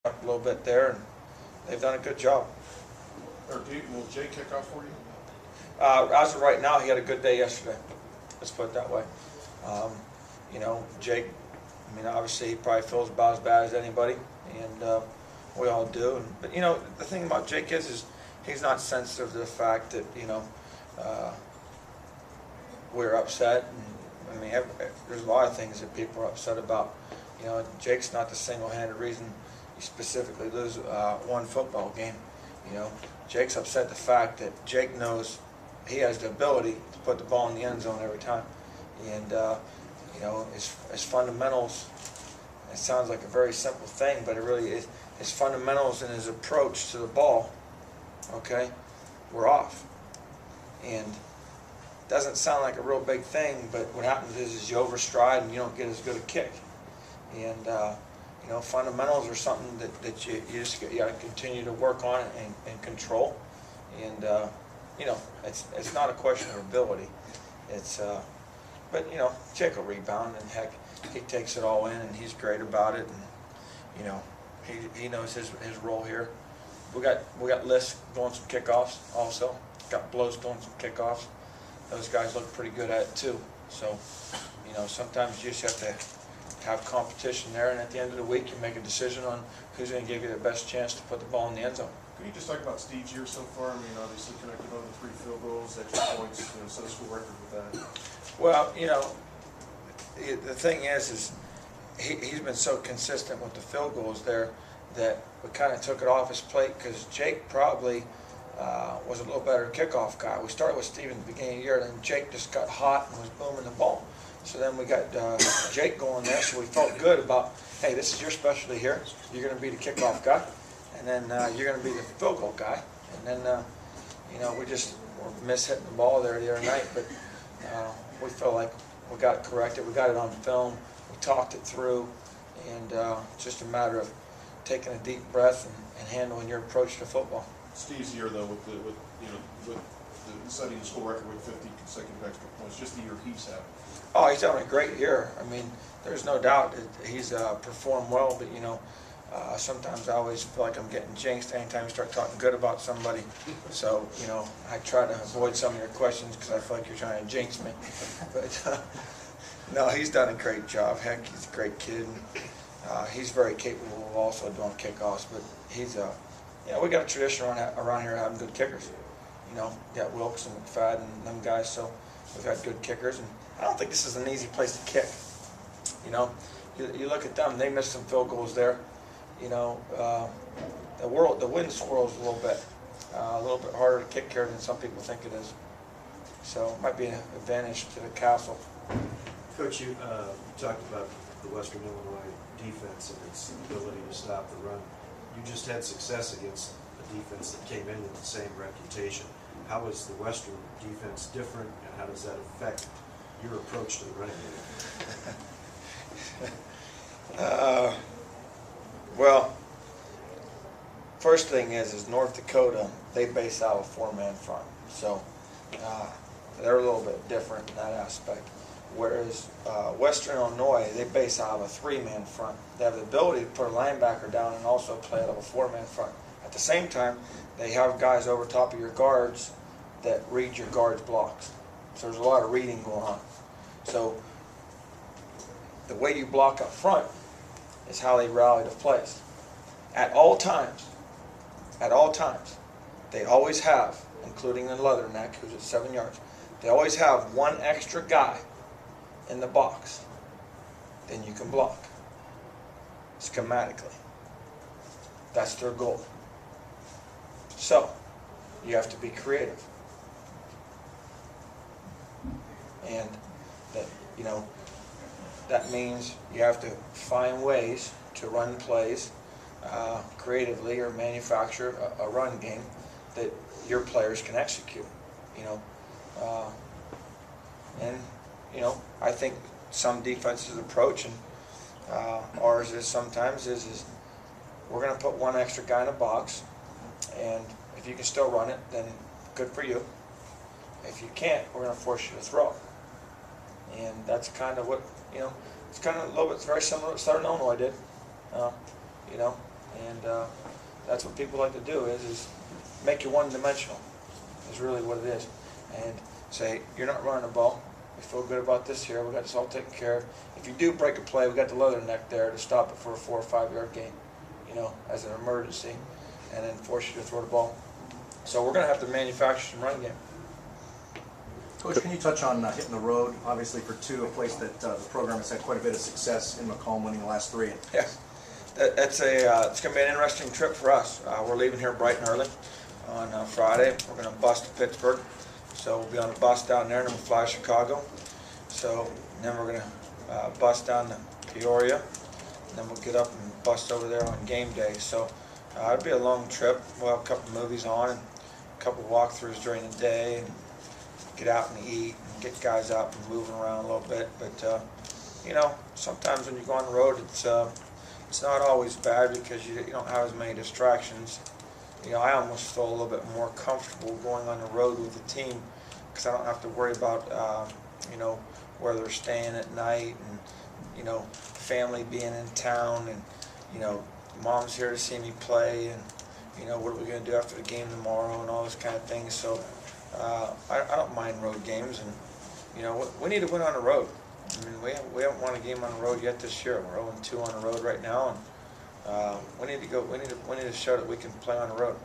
up a little bit there, and they've done a good job. Will Jay kick off for you? As of right now, he had a good day yesterday. Let's put it that way. Jake, obviously he probably feels about as bad as anybody, and we all do. But the thing about Jake is he's not sensitive to the fact that we're upset. And, there's a lot of things that people are upset about. Jake's not the single-handed reason you specifically lose one football game. Jake's upset the fact that Jake knows he has the ability to put the ball in the end zone every time. And, his fundamentals, it sounds like a very simple thing, but it really is. His fundamentals and his approach to the ball, okay, were off. And it doesn't sound like a real big thing, but what happens is you overstride and you don't get as good a kick. And, fundamentals are something that you got to continue to work on and control. And, it's not a question of ability. But Jake will rebound, and heck, he takes it all in, and he's great about it. And, he knows his role here. We got lists going some kickoffs also. Got blows going some kickoffs. Those guys look pretty good at it too. So, sometimes you just have to have competition there, and at the end of the week, you make a decision on who's going to give you the best chance to put the ball in the end zone. Can you just talk about Steve's year so far? Obviously connected on the 3 field goals, extra points, set a school record with that. Well, the thing is he's been so consistent with the field goals there that we kind of took it off his plate because Jake probably was a little better kickoff guy. We started with Steve in the beginning of the year, and then Jake just got hot and was booming the ball. So then we got Jake going there, so we felt good about, hey, this is your specialty here. You're going to be the kickoff guy, and then you're going to be the field goal guy. And then, we just were mishitting the ball there the other night, but we feel like we got it corrected. We got it on film. We talked it through, and it's just a matter of taking a deep breath and handling your approach to football. Steve's year, though, with setting the school record with 50 consecutive extra points, just the year he's had. Oh, he's having a great year. There's no doubt that he's performed well, but sometimes I always feel like I'm getting jinxed anytime you start talking good about somebody. So, I try to avoid some of your questions because I feel like you're trying to jinx me. But no, he's done a great job. Heck, he's a great kid. He's very capable of also doing kickoffs, but he's we got a tradition around here of having good kickers. Got Wilkes and McFadden and them guys, so we've had good kickers. And I don't think this is an easy place to kick. You look at them; they missed some field goals there. The wind swirls a little bit harder to kick here than some people think it is. So it might be an advantage to the castle. Coach, you talked about the Western Illinois defense and its ability to stop the run. You just had success against a defense that came in with the same reputation. How is the Western defense different, and how does that affect your approach to the running game? Well, first thing is North Dakota, they base out of a 4-man front. So they're a little bit different in that aspect. Whereas Western Illinois, they base out of a 3-man front. They have the ability to put a linebacker down and also play out of a 4-man front. At the same time, they have guys over top of your guards that read your guards' blocks. So there's a lot of reading going on. So the way you block up front is how they rally the plays. At all times, they always have, including the Leatherneck, who's at 7 yards, they always have one extra guy in the box. Then you can block schematically. That's their goal. So you have to be creative. And that means you have to find ways to run plays creatively or manufacture a run game that your players can execute. I think some defenses approach, and ours is sometimes is we're going to put one extra guy in a box, and if you can still run it, then good for you. If you can't, we're going to force you to throw. And that's kind of what, it's kind of a little bit very similar to what Southern Illinois did. And that's what people like to do is make you one-dimensional, is really what it is. And say, you're not running the ball. We feel good about this here. We got this all taken care of. If you do break a play, we got the leather neck there to stop it for a 4 or 5 yard gain, as an emergency, and then force you to throw the ball. So we're going to have to manufacture some run game. Coach, can you touch on hitting the road? Obviously, for two, a place that the program has had quite a bit of success in Macomb, winning the last 3. Yes, it's going to be an interesting trip for us. We're leaving here bright and early on Friday. We're going to bus to Pittsburgh, so we'll be on a bus down there, and then we'll fly to Chicago. So then we're going to bus down to Peoria, and then we'll get up and bus over there on game day. So it'll be a long trip. We'll have a couple movies on and a couple walkthroughs during the day, and get out and eat and get guys out and moving around a little bit. But sometimes when you go on the road, it's not always bad because you don't have as many distractions. I almost feel a little bit more comfortable going on the road with the team because I don't have to worry about where they're staying at night, and family being in town, and mom's here to see me play, and what are we going to do after the game tomorrow, and all those kind of things. So I don't mind road games, and we need to win on the road. I mean, we haven't won a game on the road yet this year. We're 0-2 on the road right now, and we need to show that we can play on the road.